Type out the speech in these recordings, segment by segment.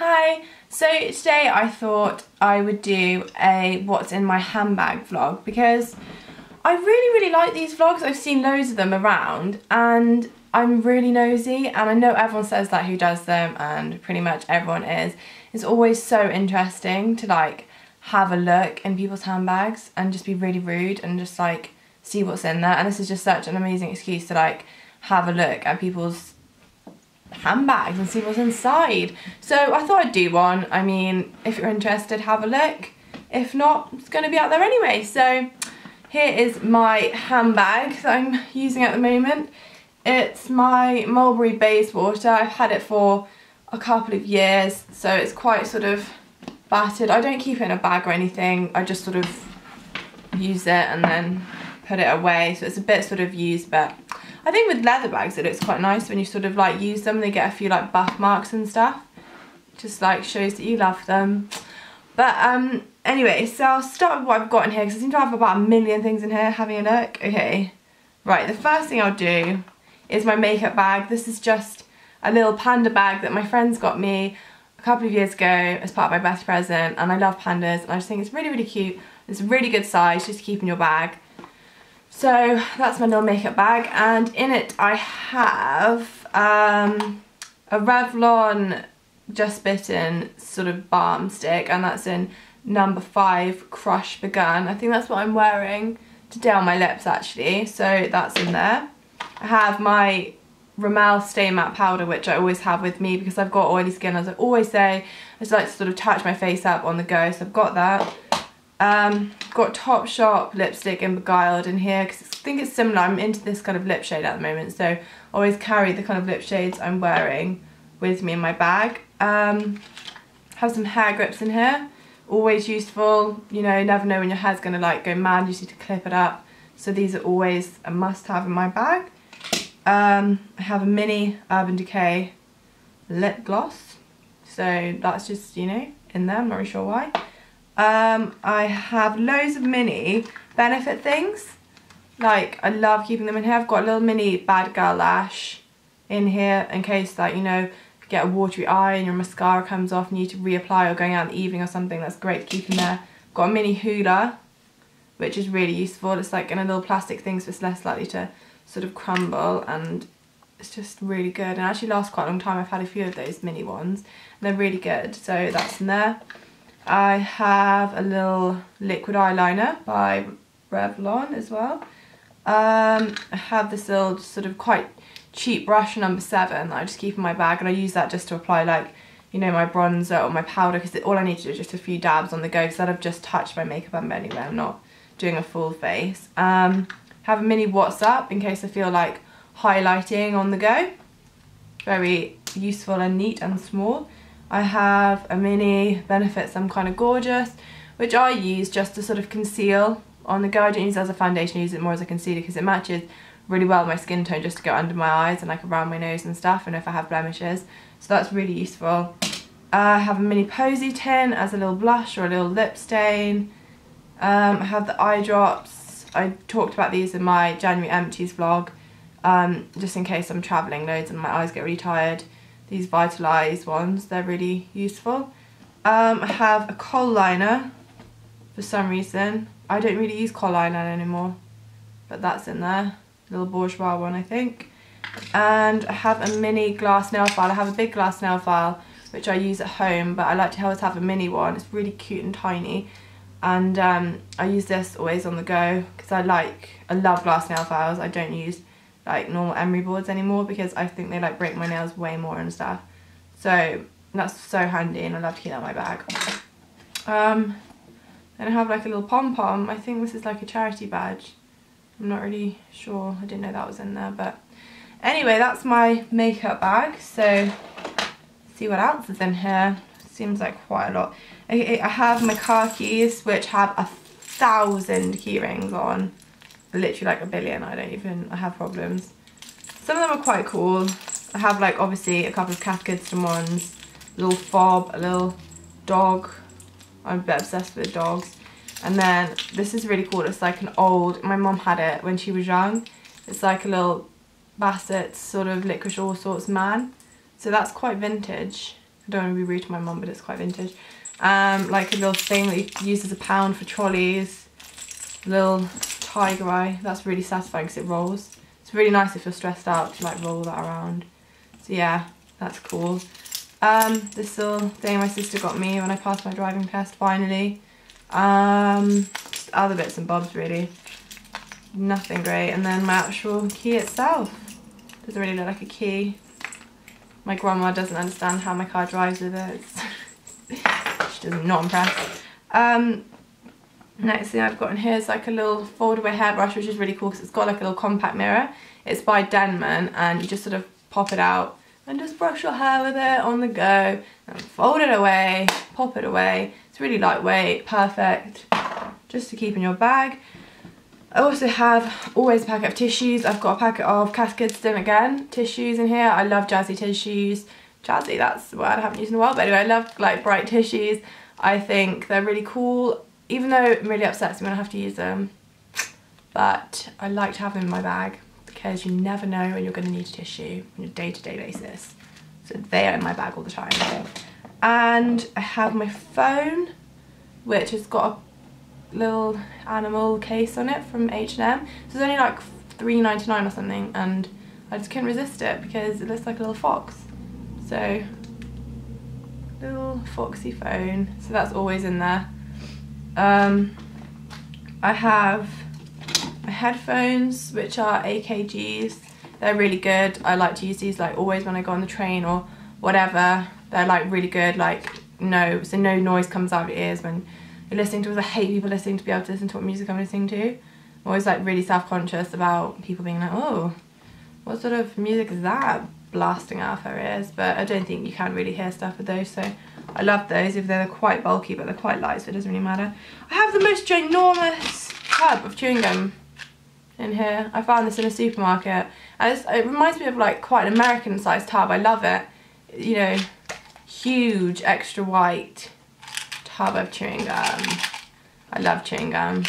Hi, so today I thought I would do a what's in my handbag vlog because I really like these vlogs. I've seen loads of them around and I'm really nosy, and I know everyone says that who does them, and pretty much everyone is. It's always so interesting to like have a look in people's handbags and just be really rude and just like see what's in there, and this is just such an amazing excuse to like have a look at people's handbags and see what's inside. So I thought I'd do one. I mean, if you're interested, have a look. If not, it's going to be out there anyway. So here is my handbag that I'm using at the moment. It's my Mulberry Bayswater. I've had it for a couple of years, so it's quite sort of battered. I don't keep it in a bag or anything. I just sort of use it and then put it away. So it's a bit sort of used, but I think with leather bags it looks quite nice when you sort of like use them. They get a few like buff marks and stuff. Just like shows that you love them. But anyway, so I'll start with what I've got in here because I seem to have about a million things in here. Having a look. Okay. Right, the first thing I'll do is my makeup bag. This is just a little panda bag that my friends got me a couple of years ago as part of my birthday present, and I love pandas and I just think it's really cute. It's a really good size just to keep in your bag. So that's my little makeup bag, and in it I have a Revlon Just Bitten sort of balm stick, and that's in number 5 Crush Begun. I think that's what I'm wearing today on my lips actually, so that's in there. I have my Rimmel Stay Matte powder, which I always have with me because I've got oily skin, as I always say. I just like to sort of touch my face up on the go, so I've got that. Got Topshop lipstick in Beguiled in here because I think it's similar. I'm into this kind of lip shade at the moment, so I always carry the kind of lip shades I'm wearing with me in my bag. Have some hair grips in here, always useful. You know, you never know when your hair's gonna like go mad, you just need to clip it up. So these are always a must-have in my bag. I have a mini Urban Decay lip gloss, so that's just, you know, in there. I'm not really sure why. I have loads of mini Benefit things. Like, I love keeping them in here. I've got a little mini Bad Girl lash in here in case that, you know, you get a watery eye and your mascara comes off and you need to reapply or going out in the evening or something. That's great to keep in there. Got a mini hoola, which is really useful. It's like in a little plastic thing, so it's less likely to sort of crumble, and it's just really good and actually lasts quite a long time. I've had a few of those mini ones and they're really good, so that's in there. I have a little liquid eyeliner by Revlon as well. I have this little sort of quite cheap brush number 7 that I just keep in my bag, and I use that just to apply like, you know, my bronzer or my powder, because all I need to do is just a few dabs on the go because I've just touched my makeup up anyway. I'm not doing a full face. Have a mini WhatsApp in case I feel like highlighting on the go. Very useful and neat and small. I have a mini Benefit Some Kind of Gorgeous, which I use just to sort of conceal on the go. I don't use it as a foundation, I use it more as a concealer because it matches really well with my skin tone, just to go under my eyes and like around my nose and stuff, and if I have blemishes. So that's really useful. I have a mini Posy tin as a little blush or a little lip stain. I have the eye drops. I talked about these in my January empties vlog, just in case I'm travelling loads and my eyes get really tired. These Vitalize ones, they're really useful. I have a kohl liner for some reason. I don't really use kohl liner anymore, but that's in there. A little bourgeois one, I think. And I have a mini glass nail file. I have a big glass nail file which I use at home, but I like to always have a mini one. It's really cute and tiny, and I use this always on the go because I love glass nail files. I don't use like normal emery boards anymore because I think they like break my nails way more and stuff. So that's so handy and I love to keep that in my bag. Then I have like a little pom-pom. I think this is like a charity badge. I'm not really sure. I didn't know that was in there, but anyway, that's my makeup bag. So see what else is in here. Seems like quite a lot. I have my car keys, which have 1,000 key rings on. Literally like a billion. I have problems. Some of them are quite cool. I have like obviously a couple of Cath Kidston ones, a little fob, a little dog. I'm a bit obsessed with dogs. And then this is really cool. It's like an old, my mum had it when she was young. It's like a little Basset sort of licorice all sorts man. So that's quite vintage. don't want to be rude to my mum, but it's quite vintage. Like a little thing that you use as a pound for trolleys. Little tiger eye. That's really satisfying because it rolls. It's really nice if you're stressed out to like roll that around. So yeah, that's cool. This little thing my sister got me when I passed my driving test finally. Just other bits and bobs really. Nothing great. And then my actual key itself. Doesn't really look like a key. My grandma doesn't understand how my car drives with it. She doesn't, not impressed. Next thing I've got in here is like a little foldaway hairbrush, which is really cool because it's got like a little compact mirror. It's by Denman, and you just sort of pop it out and just brush your hair with it on the go and fold it away, pop it away. It's really lightweight, perfect, just to keep in your bag. I also have always a packet of tissues. I've got a packet of Cascadeston again, tissues in here. I love jazzy tissues. Jazzy, that's the word I haven't used in a while, but anyway, I love like bright tissues. I think they're really cool, even though it really upsets me when I have to use them. But I like to have them in my bag because you never know when you're going to need a tissue on a day-to-day basis. So they are in my bag all the time. And I have my phone, which has got a little animal case on it from H&M. So it's only like $3.99 or something, and I just couldn't resist it because it looks like a little fox. So, little foxy phone. So that's always in there. I have my headphones, which are AKGs. They're really good. I like to use these like always when I go on the train or whatever. They're like really good, like no noise comes out of your ears when you're listening to it. I hate people listening to be able to listen to what music I'm listening to. I'm always like really self-conscious about people being like, oh, what sort of music is that blasting out of her ears? But I don't think you can really hear stuff with those, so I love those, if they're quite bulky, but they're quite light, so it doesn't really matter. I have the most ginormous tub of chewing gum in here. I found this in a supermarket, and it reminds me of like quite an American sized tub. I love it. You know, huge extra white tub of chewing gum. I love chewing gum.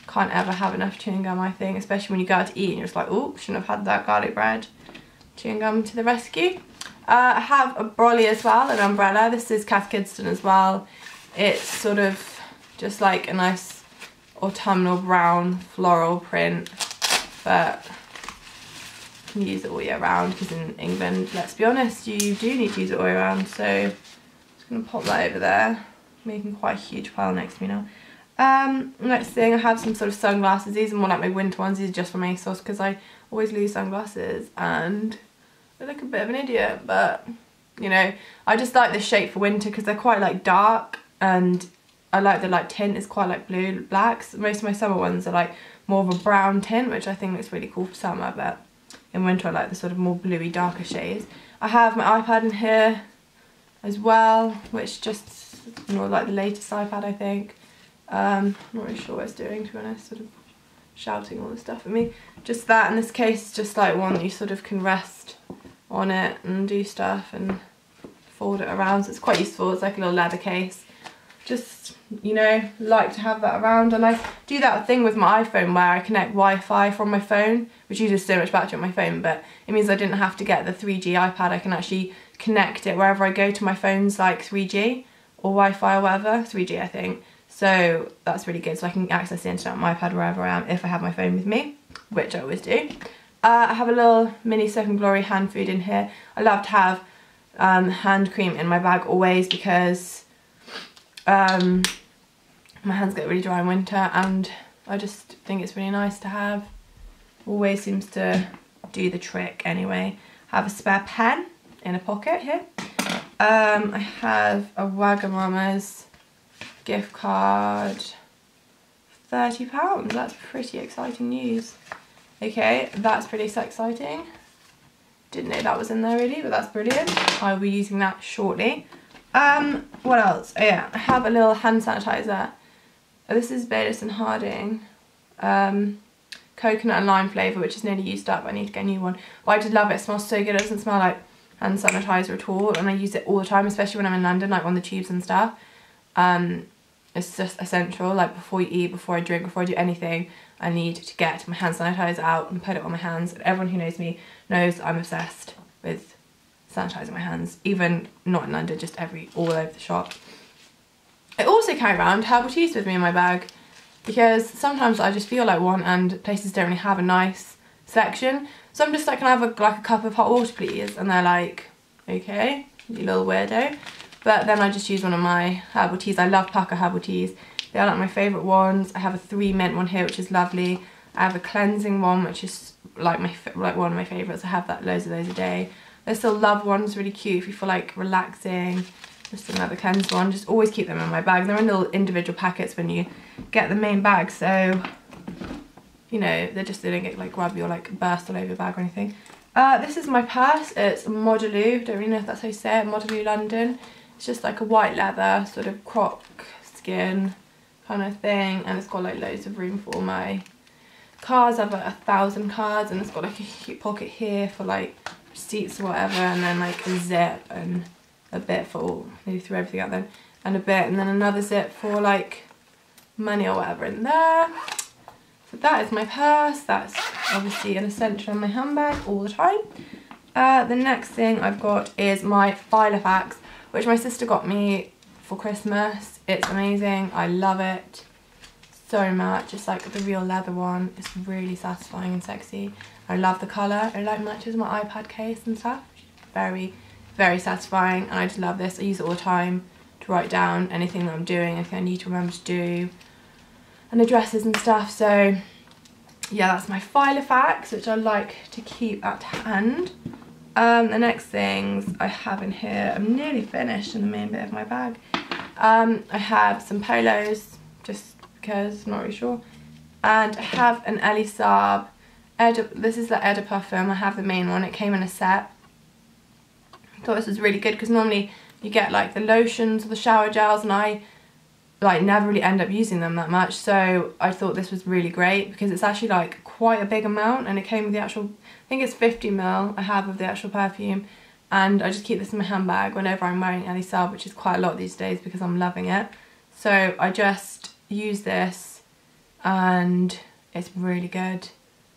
Can't ever have enough chewing gum, I think, especially when you go out to eat and you're just like, oh, shouldn't have had that garlic bread. Chewing gum to the rescue. I have a brolly as well, an umbrella. This is Cascadeston as well. It's sort of just like a nice autumnal brown floral print, but you can use it all year round because in England, let's be honest, you do need to use it all year round. So I'm just going to pop that over there, making quite a huge pile next to me now. Next thing, I have some sort of sunglasses. These are more like my winter ones. These are just from ASOS because I always lose sunglasses and I look a bit of an idiot, but you know, I just like the shape for winter because they're quite like dark, and I like the like tint is quite like blue, blacks. Most of my summer ones are like more of a brown tint, which I think looks really cool for summer, but in winter I like the sort of more bluey, darker shades. I have my iPad in here as well, which just more like the latest iPad, I think. Not really sure what it's doing, to be honest, sort of shouting all this stuff at me. Just that in this case, just like one that you sort of can rest on it and do stuff and fold it around, so it's quite useful. It's like a little leather case. Just, you know, like to have that around. And I do that thing with my iPhone where I connect Wi-Fi from my phone, which uses so much battery on my phone, but it means I didn't have to get the 3G iPad. I can actually connect it wherever I go to my phone's like 3G or Wi-Fi or whatever, 3G I think. So that's really good, so I can access the internet on my iPad wherever I am if I have my phone with me, which I always do. I have a little mini Soap and Glory hand food in here. I love to have hand cream in my bag always because my hands get really dry in winter, and I just think it's really nice to have. Always seems to do the trick anyway. I have a spare pen in a pocket here. I have a Wagamama's gift card, £30. That's pretty exciting news. Okay, that's pretty exciting. Didn't know that was in there really, but that's brilliant. I'll be using that shortly. What else? Oh yeah, I have a little hand sanitizer. This is Baylis and Harding. Coconut and lime flavour, which is nearly used up. I need to get a new one. But I just love it. It smells so good. It doesn't smell like hand sanitizer at all. And I use it all the time, especially when I'm in London, like on the tubes and stuff. It's just essential. Like before you eat, before I drink, before I do anything, I need to get my hand sanitizer out and put it on my hands. And everyone who knows me knows I'm obsessed with sanitising my hands, even not in London, just all over the shop. I also carry around herbal teas with me in my bag because sometimes I just feel like one and places don't really have a nice section. So I'm just like, can I have like a cup of hot water please? And they're like, okay, you little weirdo. But then I just use one of my herbal teas. I love Pucker herbal teas. They are like my favourite ones. I have a 3 mint one here, which is lovely. I have a cleansing one, which is like one of my favourites. I have loads of those a day. There's still Love one's really cute if you feel like relaxing. Just another cleanse one. Just always keep them in my bag. They're in little individual packets when you get the main bag, so you know they don't get like grubby or like burst all over your bag or anything. This is my purse. It's Modelu. Don't really know if that's how you say it. Modelu London. It's just like a white leather sort of croc skin kind of thing, and it's got like loads of room for all my cards. I have like 1,000 cards, and it's got like a cute pocket here for like receipts or whatever, and then like a zip and a bit for, maybe threw everything out then, and a bit, and then another zip for like money or whatever in there. So that is my purse. That's obviously an essential in my handbag all the time. The next thing I've got is my Filofax, which my sister got me for Christmas. It's amazing. I love it so much. It's like the real leather one. It's really satisfying and sexy. I love the colour. It like matches my iPad case and stuff. Very, very satisfying, and I just love this. I use it all the time to write down anything that I'm doing, anything I need to remember to do, and addresses and stuff. So yeah, that's my Filofax, which I like to keep at hand. The next things I have in here, I'm nearly finished in the main bit of my bag. I have some polos, just because I'm not really sure, and I have an Elie Saab. This is the Eda Parfum. I have the main one. It came in a set. I thought this was really good because normally you get like the lotions or the shower gels, and I like never really end up using them that much. So I thought this was really great because it's actually like quite a big amount, and it came with the actual, I think it's 50 ml I have of the actual perfume, and I just keep this in my handbag whenever I'm wearing Elie Saab, which is quite a lot these days because I'm loving it. So I just use this and it's really good.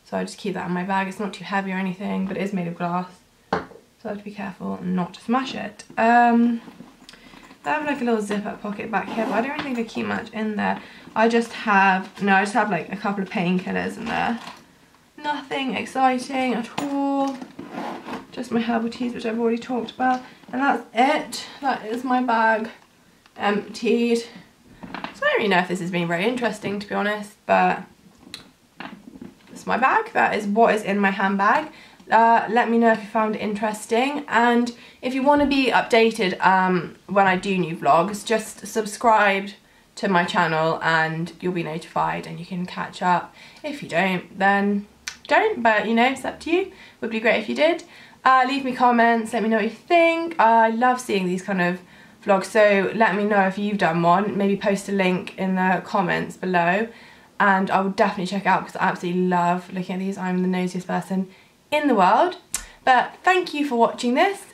So I just keep that in my bag. It's not too heavy or anything, but it is made of glass, so I have to be careful not to smash it. I have like a little zip up pocket back here, but I don't really think I keep much in there. I just have like a couple of painkillers in there. Nothing exciting at all. Just my herbal teas, which I've already talked about. And that's it. That is my bag emptied. So I don't really know if this has been very interesting, to be honest, but that's my bag. That is what is in my handbag. Let me know if you found it interesting, and if you want to be updated when I do new vlogs, just subscribe to my channel and you'll be notified and you can catch up. If you don't, then don't, but you know, it's up to you. Would be great if you did. Leave me comments, let me know what you think. I love seeing these kind of vlogs, so let me know if you've done one. Maybe post a link in the comments below and I will definitely check it out because I absolutely love looking at these. I'm the nosiest person in the world. But thank you for watching this.